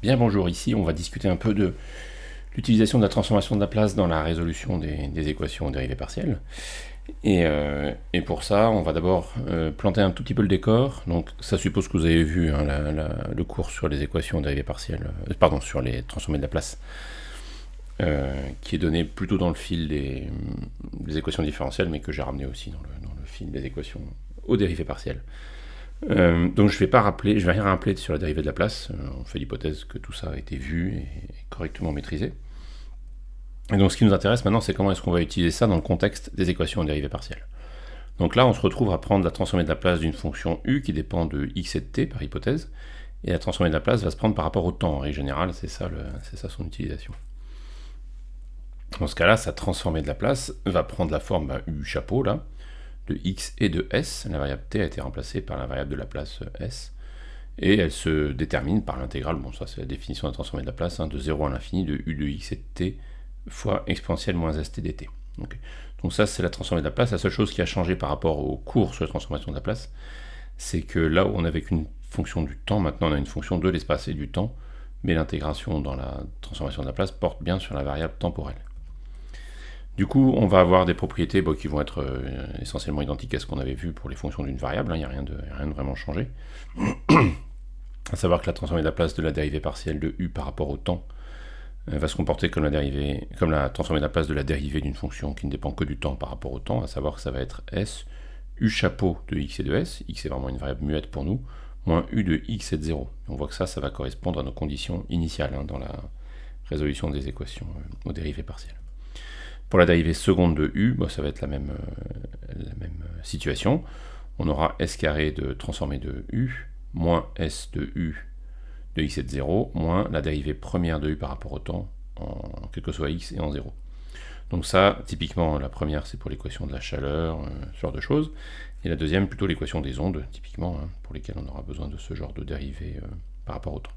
Bien bonjour, ici on va discuter un peu de l'utilisation de la transformation de Laplace dans la résolution des équations dérivées partielles. Et pour ça, on va d'abord planter un tout petit peu le décor. Donc ça suppose que vous avez vu hein, le cours sur les équations dérivées partielles, pardon, sur les transformées de Laplace, qui est donné plutôt dans le fil des équations différentielles, mais que j'ai ramené aussi dans le fil des équations aux dérivées partielles. Donc je vais rien rappeler sur la dérivée de Laplace. On fait l'hypothèse que tout ça a été vu et correctement maîtrisé. Et donc ce qui nous intéresse maintenant, c'est comment est-ce qu'on va utiliser ça dans le contexte des équations en dérivée partielle. Donc là, on se retrouve à prendre la transformée de Laplace d'une fonction u qui dépend de x et de t par hypothèse, et la transformée de Laplace va se prendre par rapport au temps. En règle générale, c'est ça son utilisation. Dans ce cas-là, sa transformée de Laplace va prendre la forme u chapeau là, de x et de s. La variable t a été remplacée par la variable de Laplace s. Et elle se détermine par l'intégrale, bon ça c'est la définition de la transformée de Laplace, de 0 à l'infini de u de x et de t fois exponentielle moins st dt. Donc ça c'est la transformée de Laplace. La seule chose qui a changé par rapport au cours sur la transformation de Laplace, c'est que là où on avait qu'une fonction du temps, maintenant on a une fonction de l'espace et du temps, mais l'intégration dans la transformation de Laplace porte bien sur la variable temporelle. Du coup, on va avoir des propriétés qui vont être essentiellement identiques à ce qu'on avait vu pour les fonctions d'une variable, il n'y a rien de vraiment changé. À savoir que la transformée de Laplace de la dérivée partielle de u par rapport au temps va se comporter comme la transformée de Laplace de la dérivée d'une fonction qui ne dépend que du temps par rapport au temps, à savoir que ça va être s, u chapeau de x et de s, x est vraiment une variable muette pour nous, moins u de x et de 0. On voit que ça va correspondre à nos conditions initiales dans la résolution des équations aux dérivées partielles. Pour la dérivée seconde de u, ça va être la même situation. On aura s carré de transformée de u, moins s de u de x est de 0, moins la dérivée première de u par rapport au temps, quel que soit x et en 0. Donc ça, typiquement, la première, c'est pour l'équation de la chaleur, ce genre de choses, et la deuxième, plutôt l'équation des ondes, typiquement, pour lesquelles on aura besoin de ce genre de dérivée par rapport au temps.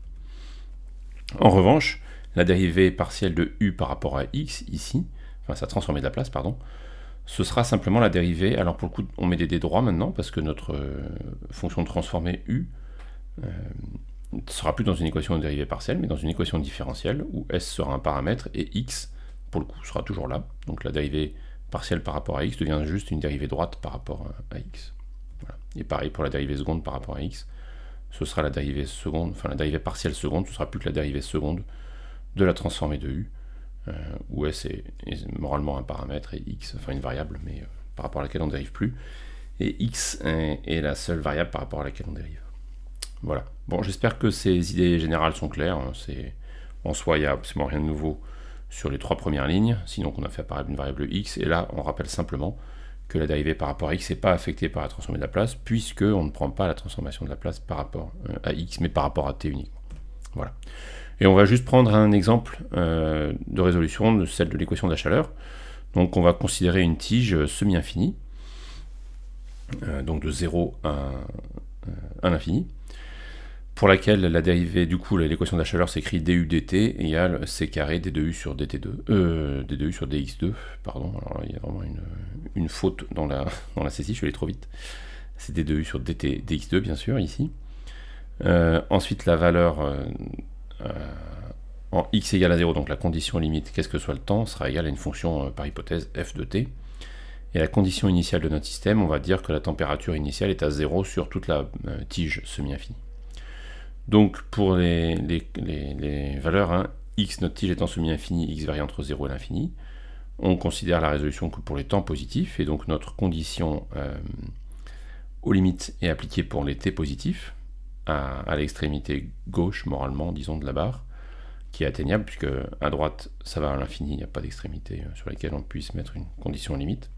En revanche, la dérivée partielle de u par rapport à x, ici, enfin sa transformée de Laplace, pardon, ce sera simplement la dérivée, alors pour le coup, on met des droits maintenant, parce que notre fonction transformée u ne sera plus dans une équation de dérivée partielle, mais dans une équation différentielle, où s sera un paramètre, et x, pour le coup, sera toujours là. Donc la dérivée partielle par rapport à x devient juste une dérivée droite par rapport à x. Voilà. Et pareil pour la dérivée seconde par rapport à x, ce sera la dérivée seconde, enfin la dérivée partielle seconde, ce sera plus que la dérivée seconde de la transformée de u, où s est moralement un paramètre, et x, enfin une variable, mais par rapport à laquelle on ne dérive plus, et x est la seule variable par rapport à laquelle on dérive. Voilà. Bon, j'espère que ces idées générales sont claires. En soi, il n'y a absolument rien de nouveau sur les trois premières lignes, sinon qu'on a fait apparaître une variable x, et là, on rappelle simplement que la dérivée par rapport à x n'est pas affectée par la transformée de Laplace, puisqu'on ne prend pas la transformation de Laplace par rapport à x, mais par rapport à t uniquement. Voilà. Et on va juste prendre un exemple de résolution de celle de l'équation de la chaleur. Donc on va considérer une tige semi-infinie, donc de 0 à l'infini, pour laquelle la dérivée, du coup, l'équation de la chaleur s'écrit du dt égale c carré d2u sur dt2, d2u sur dx2, pardon, alors là, il y a vraiment une faute dans la saisie, je suis allé trop vite. C'est d2u sur dt dx2, bien sûr, ici. Ensuite, la valeur en x égale à 0, donc la condition limite, qu'est-ce que soit le temps, sera égale à une fonction par hypothèse f de t. Et la condition initiale de notre système, on va dire que la température initiale est à 0 sur toute la tige semi-infinie. Donc pour les valeurs, x, notre tige étant semi-infinie, x varie entre 0 et l'infini, on considère la résolution que pour les temps positifs, et donc notre condition aux limites est appliquée pour les t positifs, à l'extrémité gauche, moralement, disons, de la barre, qui est atteignable, puisque à droite, ça va à l'infini, il n'y a pas d'extrémité sur laquelle on puisse mettre une condition limite.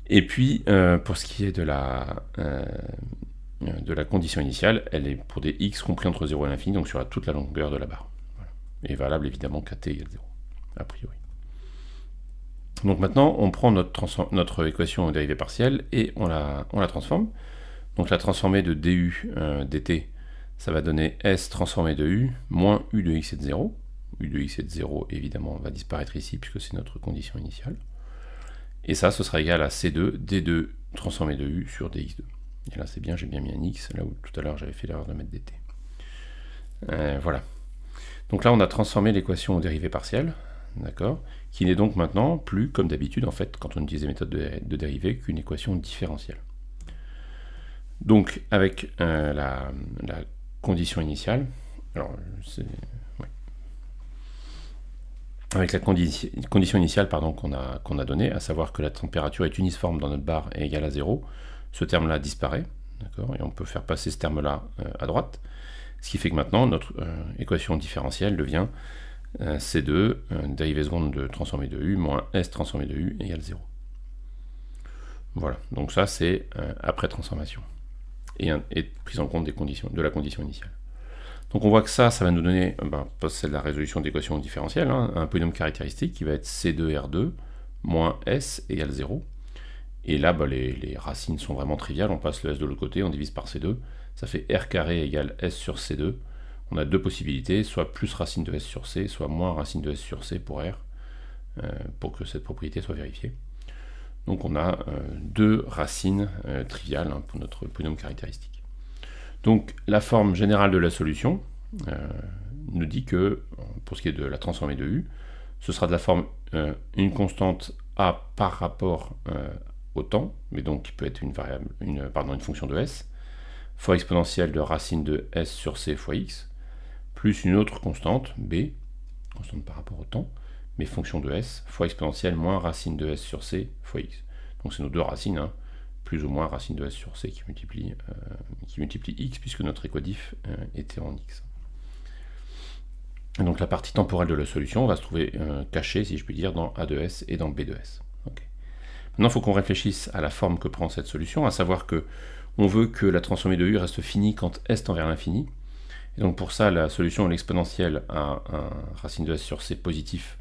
Et puis, pour ce qui est de la condition initiale, elle est pour des x compris entre 0 et l'infini, donc sur toute la longueur de la barre. Voilà. Et valable évidemment qu'à t égale 0, a priori. Donc maintenant, on prend notre équation dérivée partielle et on la transforme. Donc la transformée de du dt, ça va donner s transformé de u moins u de x est de 0. U de x est de 0, évidemment, va disparaître ici puisque c'est notre condition initiale. Et ça, ce sera égal à c2 d2 transformé de u sur dx2. Et là, c'est bien, j'ai bien mis un x, là où tout à l'heure j'avais fait l'erreur de mettre dt. Voilà. Donc là, on a transformé l'équation en dérivée partielle, d'accord, qui n'est donc maintenant plus, comme d'habitude, en fait, quand on utilise les méthodes de dérivée, qu'une équation différentielle. Donc, avec la condition initiale, alors, ouais. Avec la condition initiale qu'on a donnée, à savoir que la température est uniforme dans notre barre et égale à 0, ce terme-là disparaît, d'accord, et on peut faire passer ce terme-là à droite, ce qui fait que maintenant, notre équation différentielle devient C2, dérivée seconde de transformée de U, moins S transformée de U égale 0. Voilà, donc ça c'est après transformation, et prise en compte de la condition initiale. Donc on voit que ça va nous donner, c'est la résolution d'équation différentielle, un polynôme caractéristique qui va être C2R2 moins S égale 0. Et là, les racines sont vraiment triviales, on passe le S de l'autre côté, on divise par C2, ça fait R carré égale S sur C2. On a deux possibilités, soit plus racine de S sur C, soit moins racine de S sur C pour R, pour que cette propriété soit vérifiée. Donc on a deux racines triviales pour notre polynôme caractéristique. Donc la forme générale de la solution nous dit que, pour ce qui est de la transformée de U, ce sera de la forme une constante A par rapport au temps, mais donc qui peut être une fonction de S, fois exponentielle de racine de S sur C fois X, plus une autre constante, B, constante par rapport au temps, mais fonction de S, fois exponentielle moins racine de S sur C fois X. Donc c'est nos deux racines, plus ou moins racine de S sur C qui multiplie X, puisque notre équodif était en X. Et donc la partie temporelle de la solution va se trouver cachée, si je puis dire, dans A de S et dans B de S. Okay. Maintenant, il faut qu'on réfléchisse à la forme que prend cette solution, à savoir que on veut que la transformée de U reste finie quand S tend vers l'infini. Et donc pour ça, la solution l'exponentielle à un racine de S sur C positif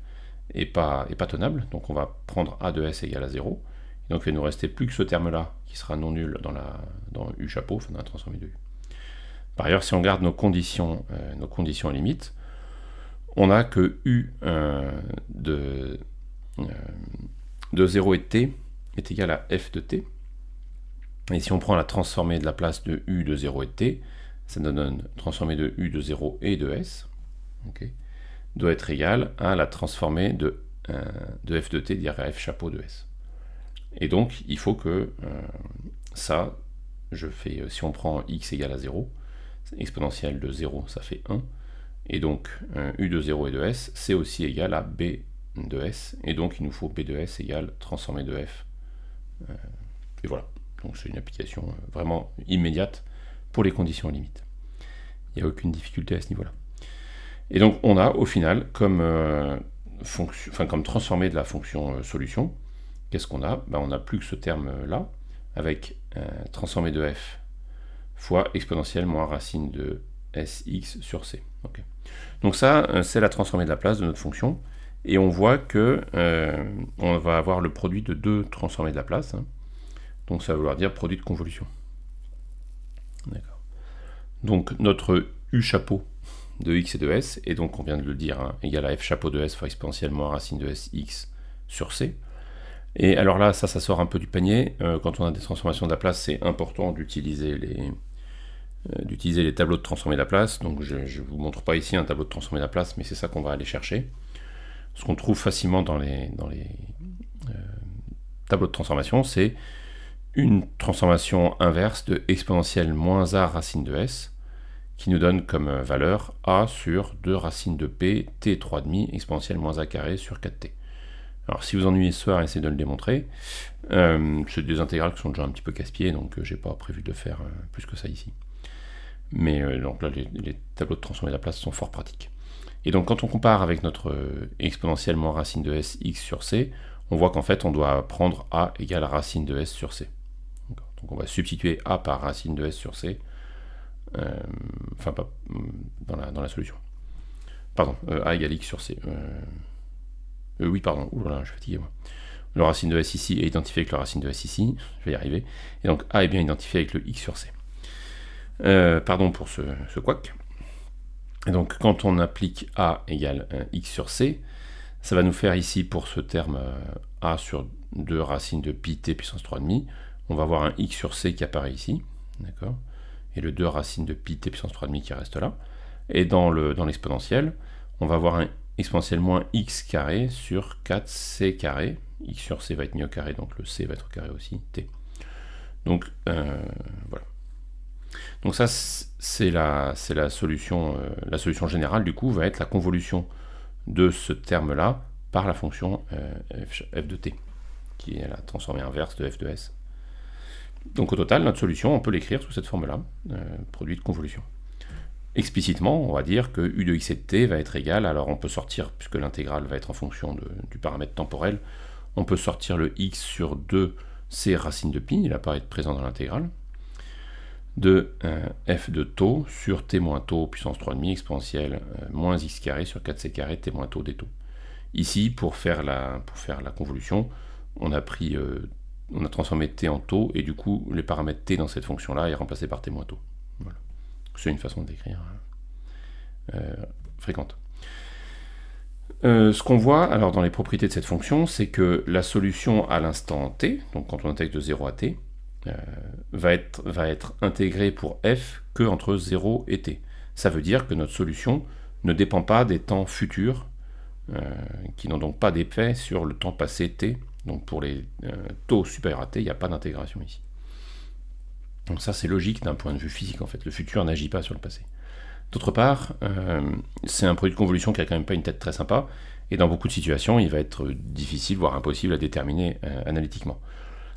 est pas tenable. Donc on va prendre A de S égale à 0. Et donc il va nous rester plus que ce terme-là, qui sera non nul dans U chapeau, dans la transformée de U. Par ailleurs, si on garde nos conditions limites, on a que U de 0 et de t est égal à f de t. Et si on prend la transformée de la place de U de 0 et de t, ça nous donne transformée de U de 0 et de S, doit être égal à la transformée de f de t dirais f chapeau de S. Et donc, il faut que si on prend x égale à 0, exponentielle de 0, ça fait 1, et donc u de 0 et de s, c'est aussi égal à b de s, et donc il nous faut b de s égale transformée de f. Et voilà, donc c'est une application vraiment immédiate pour les conditions limites. Il n'y a aucune difficulté à ce niveau-là. Et donc on a au final comme transformée de la fonction solution, qu'est-ce qu'on a? On n'a plus que ce terme-là, avec transformée de f fois exponentielle moins racine de sx sur c. Okay. Donc ça, c'est la transformée de la place de notre fonction, et on voit que on va avoir le produit de deux transformées de la place, donc ça va vouloir dire produit de convolution. D'accord. Donc notre u chapeau de x et de s, et donc on vient de le dire, égal à f chapeau de s fois exponentielle moins racine de sx sur c. Et alors là, ça sort un peu du panier. Quand on a des transformations de la place, c'est important d'utiliser les tableaux de transformée de la place. Donc je ne vous montre pas ici un tableau de transformée de la place, mais c'est ça qu'on va aller chercher. Ce qu'on trouve facilement dans les tableaux de transformation, c'est une transformation inverse de exponentielle moins a racine de s, qui nous donne comme valeur a sur 2 racines de p, t 3,5, exponentielle moins a carré sur 4t. Alors si vous ennuyez ce soir, essayez de le démontrer. C'est des intégrales qui sont déjà un petit peu casse-pieds, donc j'ai pas prévu de faire plus que ça ici. Mais donc là, les tableaux de transformée de la place sont fort pratiques. Et donc quand on compare avec notre exponentielle moins racine de s x sur c, on voit qu'en fait on doit prendre a égale à racine de s sur c. Donc on va substituer a par racine de s sur c, dans la solution. Pardon, a égale x sur c. Oui, pardon, oulala, je suis fatigué moi. Le racine de s ici est identifié avec le racine de s ici, je vais y arriver. Et donc a est bien identifié avec le x sur c. Pardon pour ce couac. Et donc quand on applique a égale x sur c, ça va nous faire ici pour ce terme a sur 2 racines de pi t puissance 3,5, on va avoir un x sur c qui apparaît ici, d'accord, et le 2 racines de pi t puissance 3,5 qui reste là. Et dans l'exponentielle, on va avoir un exponentielle moins x carré sur 4c carré. X sur c va être mis au carré, donc le c va être au carré aussi, t. Donc voilà. Donc ça, c'est la solution générale, du coup, va être la convolution de ce terme-là par la fonction f de t, qui est la transformée inverse de f de s. Donc au total, notre solution, on peut l'écrire sous cette forme-là, produit de convolution. Explicitement, on va dire que u de x et de t va être égal, alors on peut sortir, puisque l'intégrale va être en fonction du paramètre temporel, on peut sortir le x sur 2c racine de pi, il apparaît présent dans l'intégrale, de f de taux sur t moins taux puissance 3,5 exponentielle moins x carré sur 4c carré t moins taux des taux. Ici, pour faire la convolution, on a transformé t en taux, et du coup, les paramètres t dans cette fonction-là est remplacé par t moins taux. Voilà. C'est une façon d'écrire fréquente. Ce qu'on voit alors dans les propriétés de cette fonction, c'est que la solution à l'instant t, donc quand on intègre de 0 à t, va être intégrée pour f que entre 0 et t. Ça veut dire que notre solution ne dépend pas des temps futurs, qui n'ont donc pas d'effet sur le temps passé t. Donc pour les taux supérieurs à t, il n'y a pas d'intégration ici. Donc ça, c'est logique d'un point de vue physique, en fait. Le futur n'agit pas sur le passé. D'autre part, c'est un produit de convolution qui a quand même pas une tête très sympa, et dans beaucoup de situations, il va être difficile, voire impossible à déterminer analytiquement.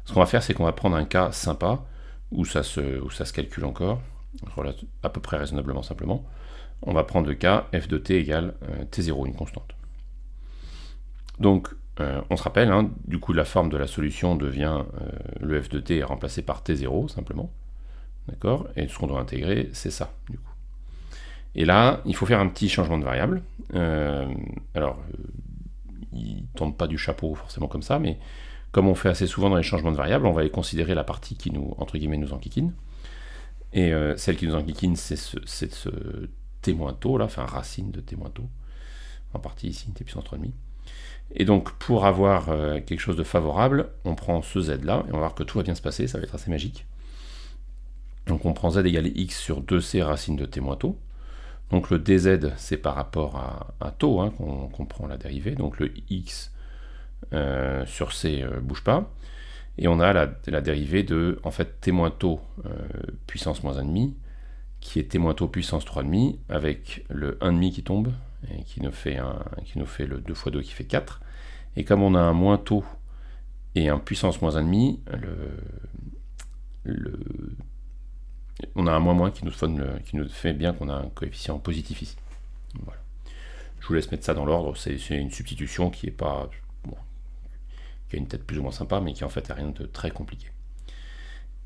Ce qu'on va faire, c'est qu'on va prendre un cas sympa, où ça se calcule encore, à peu près raisonnablement simplement. On va prendre le cas f de t égale t0, une constante. Donc, on se rappelle, hein, du coup, la forme de la solution devient le f de t est remplacé par t0, simplement. D'accord? Et ce qu'on doit intégrer, c'est ça, du coup. Et là, il faut faire un petit changement de variable. Il ne tombe pas du chapeau forcément comme ça, mais comme on fait assez souvent dans les changements de variables, on va aller considérer la partie qui nous, entre guillemets, nous enquiquine. Et celle qui nous enquiquine, c'est ce t moins taux, là, enfin racine de t moins taux, en partie ici, t puissance 3,5. Et donc, pour avoir quelque chose de favorable, on prend ce z là, et on va voir que tout va bien se passer, ça va être assez magique. Donc on prend z égale x sur 2c racine de t moins taux. Donc le dz, c'est par rapport à taux hein, qu'on prend la dérivée. Donc le x sur c bouge pas. Et on a la dérivée de, en fait, t moins taux puissance moins 1,5, qui est t moins taux puissance 3,5, avec le 1,5 qui tombe, et qui nous fait le 2 fois 2 qui fait 4. Et comme on a un moins taux et un puissance moins 1,5, on a un moins qui nous fait bien qu'on a un coefficient positif ici. Voilà. Je vous laisse mettre ça dans l'ordre, c'est une substitution qui est pas... Bon, qui a une tête plus ou moins sympa, mais qui en fait n'a rien de très compliqué.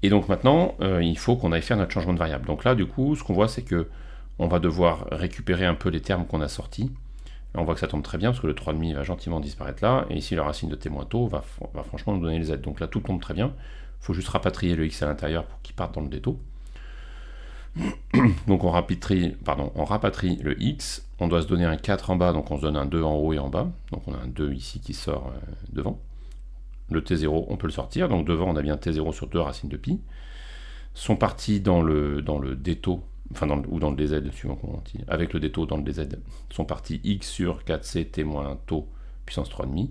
Et donc maintenant, il faut qu'on aille faire notre changement de variable. Donc là, du coup, ce qu'on voit, c'est que on va devoir récupérer un peu les termes qu'on a sortis. Là, on voit que ça tombe très bien, parce que le 3,5 va gentiment disparaître là, et ici, la racine de t moins taux va franchement nous donner les z. Donc là, tout tombe très bien. Il faut juste rapatrier le x à l'intérieur pour qu'il parte dans le détaux. Donc on rapatrie le x, on doit se donner un 4 en bas, donc on se donne un 2 en haut et en bas. Donc on a un 2 ici qui sort devant. Le t0, on peut le sortir, donc devant on a bien t0 sur 2 racines de pi. Sont partis dans le détaux, enfin ou dans le dz, suivant comment on dit, avec le détaux dans le dz, sont partis x sur 4c t moins taux puissance 3,5.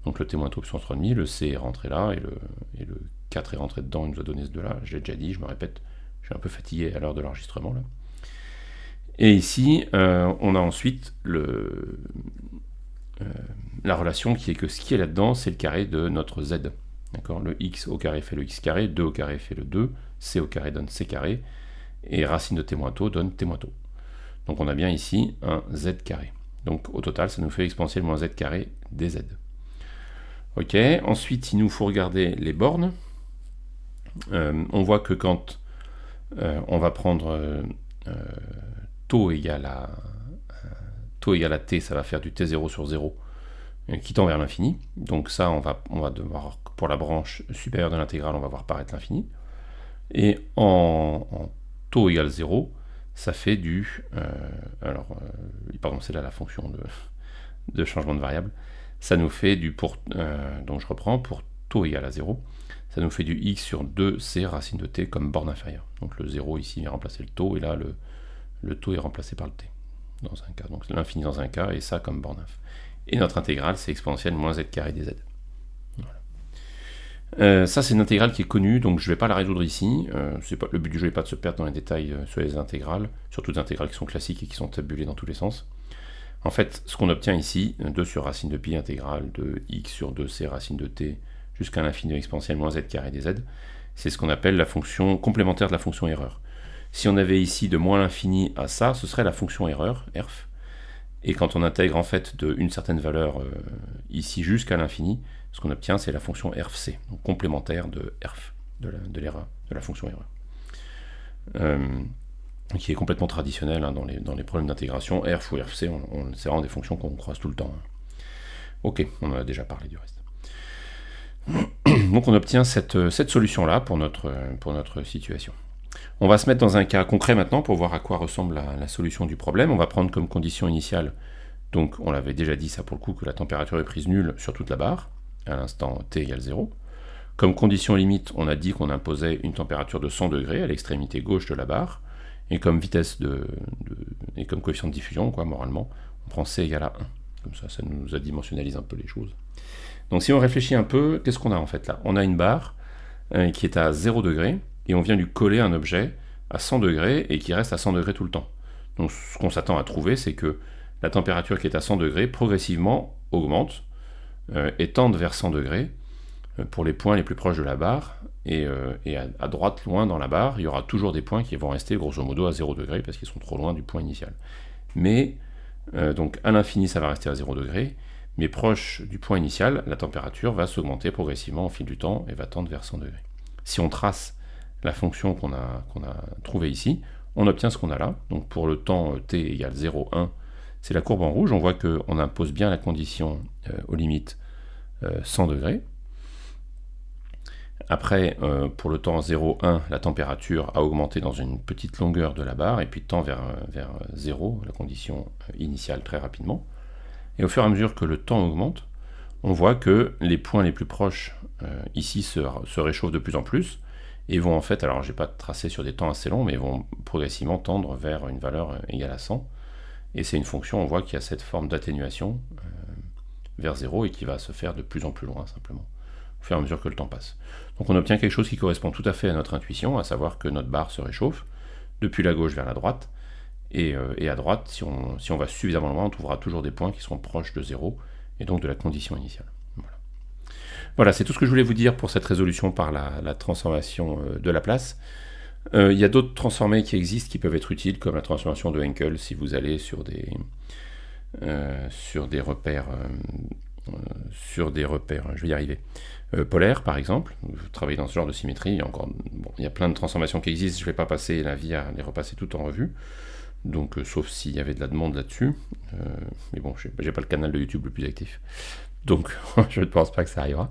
Donc le t moins taux puissance 3,5, le c est rentré là, et le 4 est rentré dedans, il nous a donné ce 2 là, je l'ai déjà dit, je me répète, je suis un peu fatigué à l'heure de l'enregistrement là. Et ici, on a ensuite la relation qui est que ce qui est là-dedans, c'est le carré de notre z. D'accord ? Le x au carré fait le x carré, 2 au carré fait le 2, c au carré donne c carré, et racine de t moins taux donne t moins taux. Donc on a bien ici un z carré. Donc au total, ça nous fait exponentielle moins z carré dz. Ok, ensuite il nous faut regarder les bornes. On voit que quand on va prendre taux égale à t, ça va faire du t0 sur 0 qui tend vers l'infini. Donc ça, on va devoir, pour la branche supérieure de l'intégrale, on va voir paraître l'infini. Et en taux égale 0, ça fait du... pardon, c'est là la fonction de changement de variable. Ça nous fait du... donc je reprends, pour taux égale à 0, ça nous fait du x sur 2c racine de t comme borne inférieure. Donc le 0 ici vient remplacer le taux, et là le taux est remplacé par le t, dans un cas. Donc l'infini dans un cas, et ça comme borne inf. Et notre intégrale, c'est exponentielle moins z carré dz. Voilà. Ça, c'est une intégrale qui est connue, donc je ne vais pas la résoudre ici. Le but du jeu n'est pas de se perdre dans les détails sur les intégrales, surtout des intégrales qui sont classiques et qui sont tabulées dans tous les sens. En fait, ce qu'on obtient ici, 2 sur racine de pi intégrale de x sur 2c racine de t jusqu'à l'infini de exponentielle moins z carré dz, c'est ce qu'on appelle la fonction complémentaire de la fonction erreur. Si on avait ici de moins l'infini à ça, ce serait la fonction erreur, erf. Et quand on intègre en fait une certaine valeur ici jusqu'à l'infini, ce qu'on obtient c'est la fonction erfc, donc complémentaire de erf, de l'erreur, de la fonction erreur. Qui est complètement traditionnelle dans les problèmes d'intégration. Erf ou erfc, c'est vraiment des fonctions qu'on croise tout le temps. Ok, on en a déjà parlé du reste. Donc on obtient cette solution-là pour notre situation. On va se mettre dans un cas concret maintenant pour voir à quoi ressemble la solution du problème. On va prendre comme condition initiale, donc on l'avait déjà dit ça pour le coup, que la température est prise nulle sur toute la barre, à l'instant t égale 0. Comme condition limite, on a dit qu'on imposait une température de 100 degrés à l'extrémité gauche de la barre, et comme vitesse et comme coefficient de diffusion, quoi, moralement, on prend c égale à 1. Comme ça nous adimensionnalise un peu les choses. Donc si on réfléchit un peu, qu'est-ce qu'on a en fait là? On a une barre qui est à 0 degré, et on vient lui coller un objet à 100 degrés et qui reste à 100 degrés tout le temps. Donc ce qu'on s'attend à trouver, c'est que la température qui est à 100 degrés progressivement augmente et tende vers 100 degrés pour les points les plus proches de la barre, et à droite, loin dans la barre, il y aura toujours des points qui vont rester grosso modo à 0 degré parce qu'ils sont trop loin du point initial. Mais, donc à l'infini ça va rester à 0 degré, mais proche du point initial, la température va s'augmenter progressivement au fil du temps et va tendre vers 100 degrés. Si on trace la fonction qu'on a trouvée ici, on obtient ce qu'on a là. Donc pour le temps t égale 0, 1, c'est la courbe en rouge. On voit qu'on impose bien la condition aux limites 100 degrés. Après, pour le temps 0, 1, la température a augmenté dans une petite longueur de la barre et puis tend vers 0, la condition initiale, très rapidement. Et au fur et à mesure que le temps augmente, on voit que les points les plus proches ici se réchauffent de plus en plus et vont en fait, alors j'ai pas tracé sur des temps assez longs, mais vont progressivement tendre vers une valeur égale à 100. Et c'est une fonction, on voit qu'il y a cette forme d'atténuation vers 0 et qui va se faire de plus en plus loin simplement, au fur et à mesure que le temps passe. Donc on obtient quelque chose qui correspond tout à fait à notre intuition, à savoir que notre barre se réchauffe depuis la gauche vers la droite, et à droite, si on va suffisamment loin, on trouvera toujours des points qui seront proches de 0, et donc de la condition initiale. Voilà, c'est tout ce que je voulais vous dire pour cette résolution par la transformation de Laplace. Il y a d'autres transformés qui existent qui peuvent être utiles, comme la transformation de Henkel, si vous allez sur des repères, je vais y arriver, polaires par exemple. Vous travaillez dans ce genre de symétrie, il y a plein de transformations qui existent, je ne vais pas passer la vie à les repasser toutes en revue. Donc, sauf s'il y avait de la demande là-dessus, mais bon, j'ai pas le canal de YouTube le plus actif, donc je ne pense pas que ça arrivera.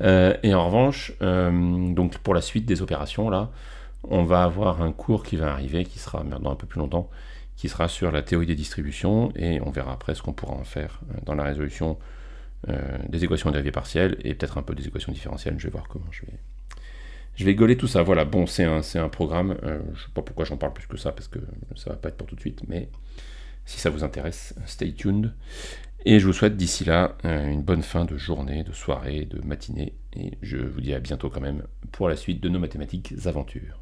Et en revanche, donc pour la suite des opérations, là, on va avoir un cours qui va arriver, qui sera maintenant un peu plus longtemps, qui sera sur la théorie des distributions, et on verra après ce qu'on pourra en faire dans la résolution des équations dérivées partielles, et peut-être un peu des équations différentielles. Je vais voir comment je vais gauler tout ça. Voilà, bon, c'est un programme, je ne sais pas pourquoi j'en parle plus que ça, parce que ça va pas être pour tout de suite, mais si ça vous intéresse, stay tuned. Et je vous souhaite d'ici là une bonne fin de journée, de soirée, de matinée, et je vous dis à bientôt quand même pour la suite de nos mathématiques aventures.